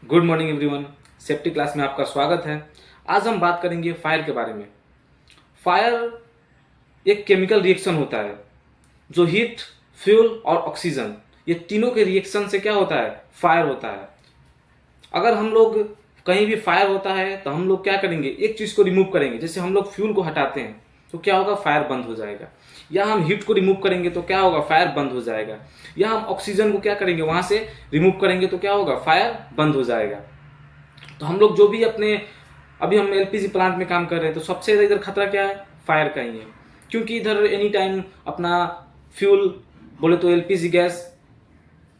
Good morning everyone. Safety class में आपका स्वागत है। आज हम बात करेंगे फायर के बारे में। फायर एक केमिकल रिएक्शन होता है जो हीट, फ्यूल और ऑक्सीजन, ये तीनों के रिएक्शन से क्या होता है, फायर होता है। अगर हम लोग कहीं भी फायर होता है तो हम लोग क्या करेंगे, एक चीज़ को रिमूव करेंगे। जैसे हम लोग फ्यूल को हटाते हैं तो क्या होगा, फायर बंद हो जाएगा। या हम हीट को रिमूव करेंगे तो क्या होगा, फायर बंद हो जाएगा। या हम ऑक्सीजन को क्या करेंगे, वहाँ से रिमूव करेंगे तो क्या होगा, फायर बंद हो जाएगा। तो हम लोग जो भी अपने, अभी हम एलपीजी प्लांट में काम कर रहे हैं तो सबसे ज़्यादा इधर खतरा क्या है, फायर का ही है। क्योंकि इधर एनी टाइम अपना फ्यूल बोले तो एलपीजी गैस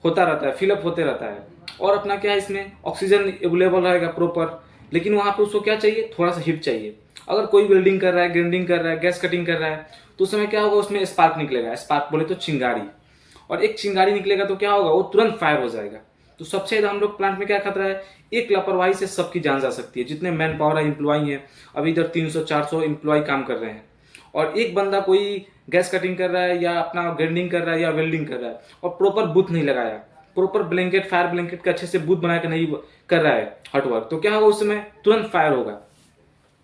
होता रहता है, फिलअप होते रहता है। और अपना क्या है, इसमें ऑक्सीजन अवेलेबल रहेगा प्रॉपर। लेकिन वहाँ पे उसको क्या चाहिए, थोड़ा सा हीट चाहिए। अगर कोई वेल्डिंग कर रहा है, ग्राइंडिंग कर रहा है, गैस कटिंग कर रहा है तो उस समय क्या होगा, उसमें स्पार्क निकलेगा। स्पार्क बोले तो चिंगारी, और एक चिंगारी निकलेगा तो क्या होगा, वो तुरंत फायर हो जाएगा। तो सबसे ज़्यादा हम लोग प्लांट में क्या खतरा है, एक लापरवाही से सबकी जान जा सकती है। जितने मैन पावर है, एम्प्लॉई हैं, अभी इधर 300-400 एम्प्लॉय काम कर रहे हैं, और एक बंदा कोई गैस कटिंग कर रहा है या अपना ग्राइंडिंग कर रहा है या वेल्डिंग कर रहा है और प्रॉपर बूथ नहीं लगाया, प्रॉपर ब्लैंकेट, फायर ब्लैंकेट का अच्छे से बूथ बना के नहीं कर रहा है हटवर्क, तो क्या होगा, उस समय तुरंत फायर होगा।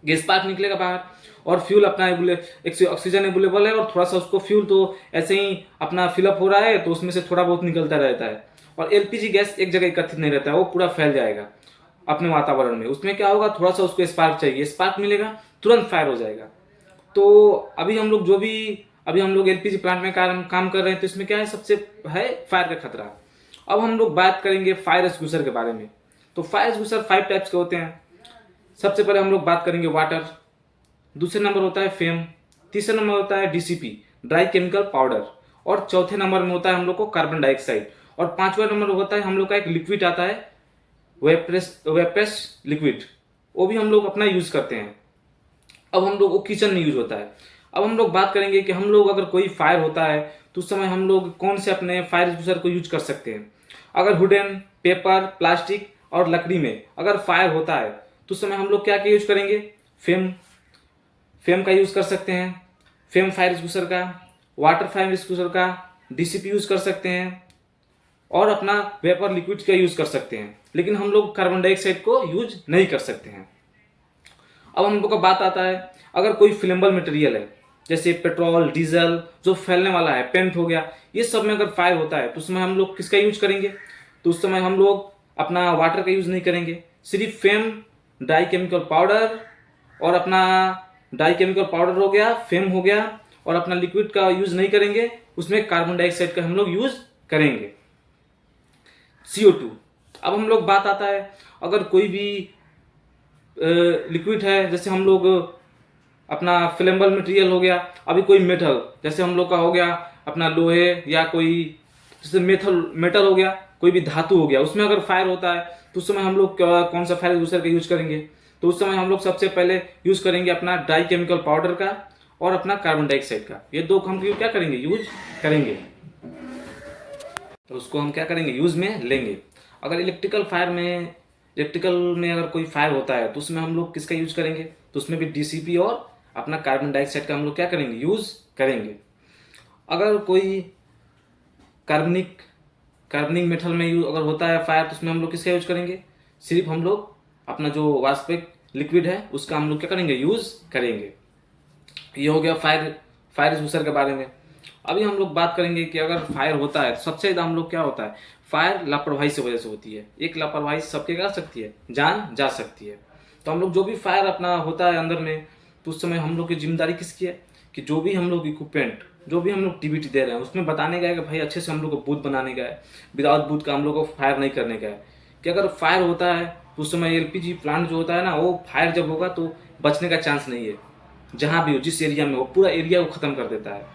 गैस पार्क निकलेगा बाहर, और फ्यूल अपना एक ऑक्सीजन अवेलेबल है और थोड़ा सा उसको फ्यूल तो ऐसे ही अपना फिलअप हो रहा है तो उसमें से थोड़ा बहुत निकलता रहता है। और एलपीजी गैस एक जगह एकत्रित नहीं रहता है, वो पूरा फैल जाएगा अपने वातावरण में। उसमें क्या होगा, थोड़ा सा उसको स्पार्क चाहिए, स्पार्क मिलेगा तुरंत फायर हो जाएगा। तो अभी हम लोग जो भी, अभी हम लोग एलपीजी प्लांट में काम कर रहे हैं तो इसमें क्या है, सबसे है फायर का खतरा। अब हम लोग बात करेंगे फायर एक्सटिंग्विशर के बारे में। तो फायर एक्सटिंग्विशर 5 टाइप्स के होते हैं। सबसे पहले हम लोग बात करेंगे वाटर, दूसरे नंबर होता है फेम, तीसरे नंबर होता है डीसीपी, ड्राई केमिकल पाउडर, और चौथे नंबर में होता है हम लोग को कार्बन डाइऑक्साइड, और पांचवा नंबर होता है हम लोग का एक लिक्विड आता है, वेप्रेस लिक्विड, वो भी हम लोग अपना यूज करते हैं। अब हम लोग वो किचन में यूज होता है। अब हम लोग बात करेंगे कि हम लोग अगर कोई फायर होता है तो उस समय हम लोग कौन से अपने फायर एक्सटिंग्विशर को यूज कर सकते हैं। अगर वुडन, पेपर, प्लास्टिक और लकड़ी में अगर फायर होता है तो उस समय हम लोग क्या क्या यूज करेंगे, फेम, फेम का यूज कर सकते हैं, फेम फायर एक्सटिंग्विशर का, वाटर फायर एक्सटिंग्विशर का, डीसीपी यूज कर सकते हैं, और अपना वेपर लिक्विड का यूज कर सकते हैं। लेकिन हम लोग कार्बन डाइऑक्साइड को यूज नहीं कर सकते हैं। अब हम लोग का बात आता है, अगर कोई फ्लेमेबल मटेरियल है जैसे पेट्रोल, डीजल, जो फैलने वाला है, पेंट हो गया, ये सब में अगर फायर होता है तो उस समय हम लोग किसका यूज करेंगे, तो उस समय हम लोग अपना वाटर का यूज नहीं करेंगे, सिर्फ फेम, डाई केमिकल पाउडर, और अपना डाई केमिकल पाउडर हो गया, फेम हो गया, और अपना लिक्विड का यूज नहीं करेंगे, उसमें कार्बन डाइऑक्साइड का हम लोग यूज करेंगे, CO2। अब हम लोग बात आता है, अगर कोई भी लिक्विड है, जैसे हम लोग अपना फ्लेमेबल मटेरियल हो गया, अभी कोई मेटल, जैसे हम लोग का हो गया अपना लोहे, या कोई जैसे मेटल हो गया, कोई भी धातु हो गया, उसमें अगर फायर होता है तो उस समय हम लोग कौन सा फायर दूसरे का यूज करेंगे, तो उस समय हम लोग सबसे पहले यूज करेंगे अपना डाई केमिकल पाउडर का और अपना कार्बन डाइऑक्साइड का। ये दो हम क्या करेंगे, यूज करेंगे, तो उसको हम क्या करेंगे, यूज में लेंगे। अगर इलेक्ट्रिकल में अगर कोई फायर होता है तो उसमें हम लोग किसका यूज करेंगे, तो उसमें भी डीसीपी और अपना कार्बन डाइऑक्साइड का हम लोग क्या करेंगे, यूज करेंगे। अगर कोई कार्बनिक कार्बनिक मेटल में यूज अगर होता है फायर तो उसमें हम लोग किसका यूज करेंगे, सिर्फ हम लोग अपना जो वाष्पिक लिक्विड है उसका हम लोग क्या करेंगे, यूज करेंगे। ये हो गया फायर फायर एक्सटिंग्विशर के बारे में। अभी हम लोग बात करेंगे कि अगर फायर होता है तो सबसे ज़्यादा हम लोग क्या होता है, फायर लापरवाही से वजह से होती है। एक लापरवाही से सबके क्या सकती है, जान जा सकती है। तो हम लोग जो भी फायर अपना होता है अंदर में, तो उस समय हम लोग की जिम्मेदारी किसकी है, कि जो भी हम लोग इक्विपमेंट, जो भी हम लोग टीबीटी दे रहे हैं उसमें बताने का है कि भाई अच्छे से हम लोग को बूथ बनाने का है, विदाउट बूथ का हम लोग को फायर नहीं करने का है। कि अगर फायर होता है तो उस समय एलपीजी प्लांट जो होता है ना, वो फायर जब होगा तो बचने का चांस नहीं है। जहाँ भी हो, जिस एरिया में हो, पूरा एरिया को ख़त्म कर देता है।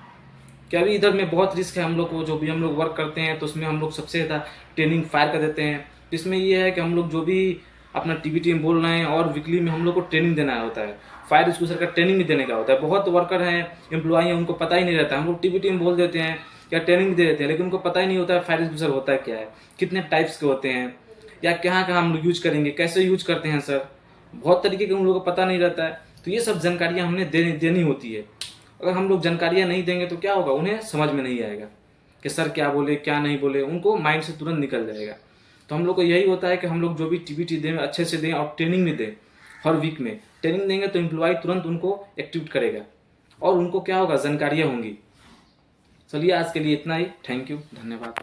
क्या अभी इधर में बहुत रिस्क है हम लोग को, जो भी हम लोग वर्क करते हैं तो उसमें हम लोग सबसे ज़्यादा ट्रेनिंग फायर का देते हैं। इसमें ये है कि हम लोग जो भी अपना टीबीटी में बोल रहे हैं और वीकली में हम लोग को ट्रेनिंग देना होता है, फायर एक्सटिंग्विशर का ट्रेनिंग भी देने का होता है। बहुत वर्कर हैं, एम्प्लॉई हैं, उनको पता ही नहीं रहता है। हम लोग टीबीटी में बोल देते हैं या ट्रेनिंग दे देते हैं, लेकिन उनको पता ही नहीं होता है फायर एक्सटिंग्विशर होता है क्या है, कितने टाइप्स के होते हैं, या कहाँ कहाँ हम लोग यूज करेंगे, कैसे यूज करते हैं सर, बहुत तरीके के उन लोगों को पता नहीं रहता है। तो ये सब जानकारियाँ हमने देनी होती है। अगर हम लोग जानकारियाँ नहीं देंगे तो क्या होगा, उन्हें समझ में नहीं आएगा कि सर क्या बोले क्या नहीं बोले, उनको माइंड से तुरंत निकल जाएगा। तो हम लोग को यही होता है कि हम लोग जो भी टीबीटी दें अच्छे से दें और ट्रेनिंग भी दें। हर वीक में ट्रेनिंग देंगे तो एम्प्लॉय तुरंत उनको एक्टिवेट करेगा और उनको क्या होगा, जानकारियाँ होंगी। चलिए आज के लिए इतना ही। थैंक यू, धन्यवाद।